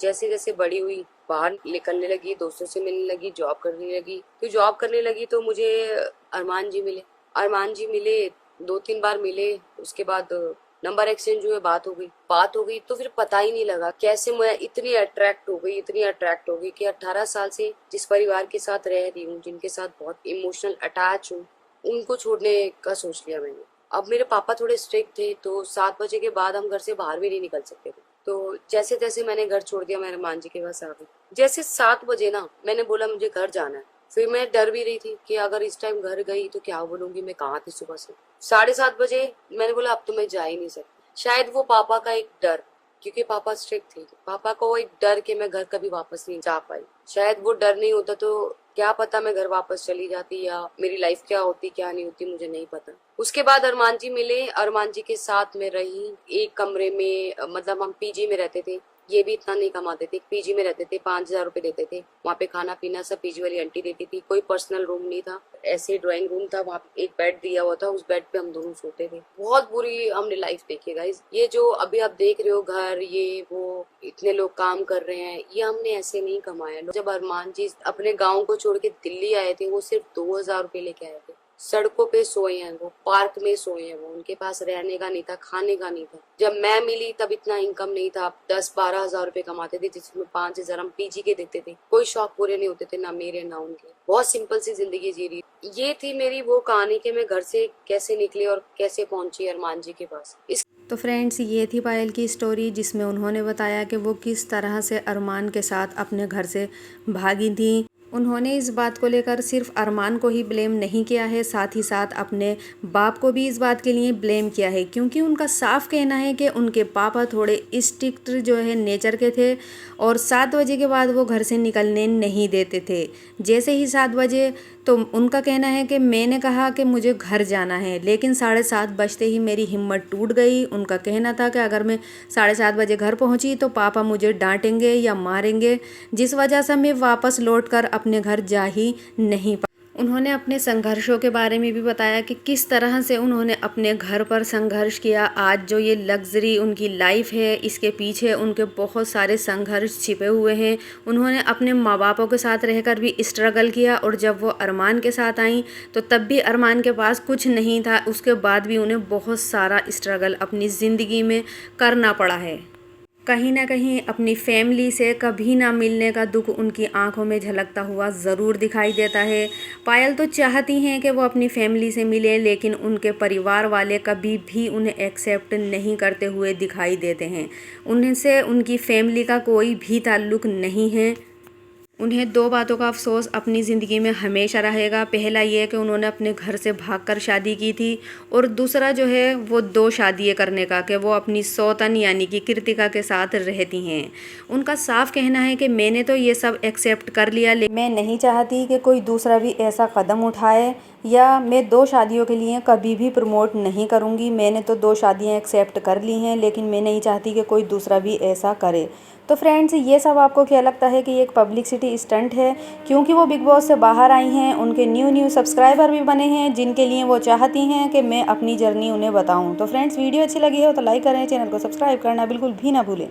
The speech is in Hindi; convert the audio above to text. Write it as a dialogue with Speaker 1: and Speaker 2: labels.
Speaker 1: जैसे जैसे बड़ी हुई, बाहर निकलने लगी, दोस्तों से मिलने लगी, जॉब करने लगी। तो जॉब करने लगी तो मुझे अरमान जी मिले। अरमान जी मिले, 2-3 बार मिले। उसके बाद नंबर एक्सचेंज हुए, बात हो गई तो फिर पता ही नहीं लगा कैसे मैं इतनी अट्रैक्ट हो गई कि 18 साल से जिस परिवार के साथ रह रही हूँ, जिनके साथ बहुत इमोशनल अटैच हूँ, उनको छोड़ने का सोच लिया मैंने। अब मेरे पापा थोड़े स्ट्रिक्ट थे तो 7 बजे के बाद हम घर से बाहर भी नहीं निकल सकते थे। तो जैसे तैसे मैंने घर छोड़ दिया, मैं हनुमान जी के पास आ गई। जैसे 7 बजे ना, मैंने बोला मुझे घर जाना है। फिर मैं डर भी रही थी कि अगर इस टाइम घर गई तो क्या बोलूंगी, मैं कहाँ थी सुबह से। 7:30 बजे मैंने बोला अब तो मैं जा ही नहीं सकती। शायद वो पापा का एक डर, क्योंकि पापा स्ट्रिक्ट थे, पापा को वो एक डर कि मैं घर कभी वापस नहीं जा पाई। शायद वो डर नहीं होता तो क्या पता मैं घर वापस चली जाती, या मेरी लाइफ क्या होती क्या नहीं होती, मुझे नहीं पता। उसके बाद अरमान जी मिले, अरमान जी के साथ में रही एक कमरे में। मतलब हम पीजी में रहते थे। ये भी इतना नहीं कमाते थे, पीजी में रहते थे, 5,000 रुपए देते थे। वहाँ पे खाना पीना सब पीजी वाली आंटी देती थी, कोई पर्सनल रूम नहीं था। ऐसे ड्राइंग रूम था, वहाँ पे एक बेड दिया हुआ था, उस बेड पे हम दोनों सोते थे। बहुत बुरी हमने लाइफ देखी है गाइस। ये जो अभी आप देख रहे हो घर, ये वो इतने लोग काम कर रहे हैं, ये हमने ऐसे नहीं कमाया। जब अरमान जी अपने गाँव को छोड़ के दिल्ली आए थे, वो सिर्फ 2,000 रुपए लेके आए थे। सड़कों पे सोए हैं वो, पार्क में सोए हैं वो, उनके पास रहने का नहीं था, खाने का नहीं था। जब मैं मिली तब इतना इनकम नहीं था, 10-12 हजार रुपए कमाते थे, जिसमें 5,000 हम पीजी के देते थे। कोई शौक पूरे नहीं होते थे, ना मेरे ना उनके। बहुत सिंपल सी जिंदगी जी रही। ये थी मेरी वो कहानी कि मैं घर से कैसे निकली और कैसे पहुंची अरमान जी के पास।
Speaker 2: तो फ्रेंड्स, ये थी पायल की स्टोरी, जिसमें उन्होंने बताया कि वो किस तरह से अरमान के साथ अपने घर से भागी थी। उन्होंने इस बात को लेकर सिर्फ अरमान को ही ब्लेम नहीं किया है, साथ ही साथ अपने बाप को भी इस बात के लिए ब्लेम किया है, क्योंकि उनका साफ कहना है कि उनके पापा थोड़े स्ट्रिक्ट जो है नेचर के थे और 7 बजे के बाद वो घर से निकलने नहीं देते थे। जैसे ही 7 बजे, तो उनका कहना है कि मैंने कहा कि मुझे घर जाना है, लेकिन 7:30 बजते ही मेरी हिम्मत टूट गई। उनका कहना था कि अगर मैं 7:30 बजे घर पहुंची तो पापा मुझे डांटेंगे या मारेंगे, जिस वजह से मैं वापस लौटकर अपने घर जा ही नहीं पा। उन्होंने अपने संघर्षों के बारे में भी बताया कि किस तरह से उन्होंने अपने घर पर संघर्ष किया। आज जो ये लग्जरी उनकी लाइफ है, इसके पीछे उनके बहुत सारे संघर्ष छिपे हुए हैं। उन्होंने अपने माँ बापों के साथ रहकर भी स्ट्रगल किया, और जब वो अरमान के साथ आई तो तब भी अरमान के पास कुछ नहीं था। उसके बाद भी उन्हें बहुत सारा स्ट्रगल अपनी ज़िंदगी में करना पड़ा है। कहीं ना कहीं अपनी फैमिली से कभी ना मिलने का दुख उनकी आंखों में झलकता हुआ ज़रूर दिखाई देता है। पायल तो चाहती हैं कि वो अपनी फैमिली से मिले, लेकिन उनके परिवार वाले कभी भी उन्हें एक्सेप्ट नहीं करते हुए दिखाई देते हैं। उनसे उनकी फैमिली का कोई भी ताल्लुक़ नहीं है। उन्हें दो बातों का अफसोस अपनी ज़िंदगी में हमेशा रहेगा। पहला ये कि उन्होंने अपने घर से भागकर शादी की थी, और दूसरा जो है वो 2 शादियाँ करने का, कि वो अपनी सौतन यानी कि कृतिका के साथ रहती हैं। उनका साफ कहना है कि मैंने तो ये सब एक्सेप्ट कर लिया, लेकिन मैं नहीं चाहती कि कोई दूसरा भी ऐसा कदम उठाए, या मैं 2 शादियों के लिए कभी भी प्रमोट नहीं करूँगी। मैंने तो 2 शादियाँ एक्सेप्ट कर ली हैं, लेकिन मैं नहीं चाहती कि कोई दूसरा भी ऐसा करे। तो फ्रेंड्स, ये सब आपको क्या लगता है कि ये एक पब्लिसिटी स्टंट है? क्योंकि वो बिग बॉस से बाहर आई हैं, उनके न्यू सब्सक्राइबर भी बने हैं, जिनके लिए वो चाहती हैं कि मैं अपनी जर्नी उन्हें बताऊं। तो फ्रेंड्स, वीडियो अच्छी लगी हो तो लाइक करें, चैनल को सब्सक्राइब करना बिल्कुल भी ना भूलें।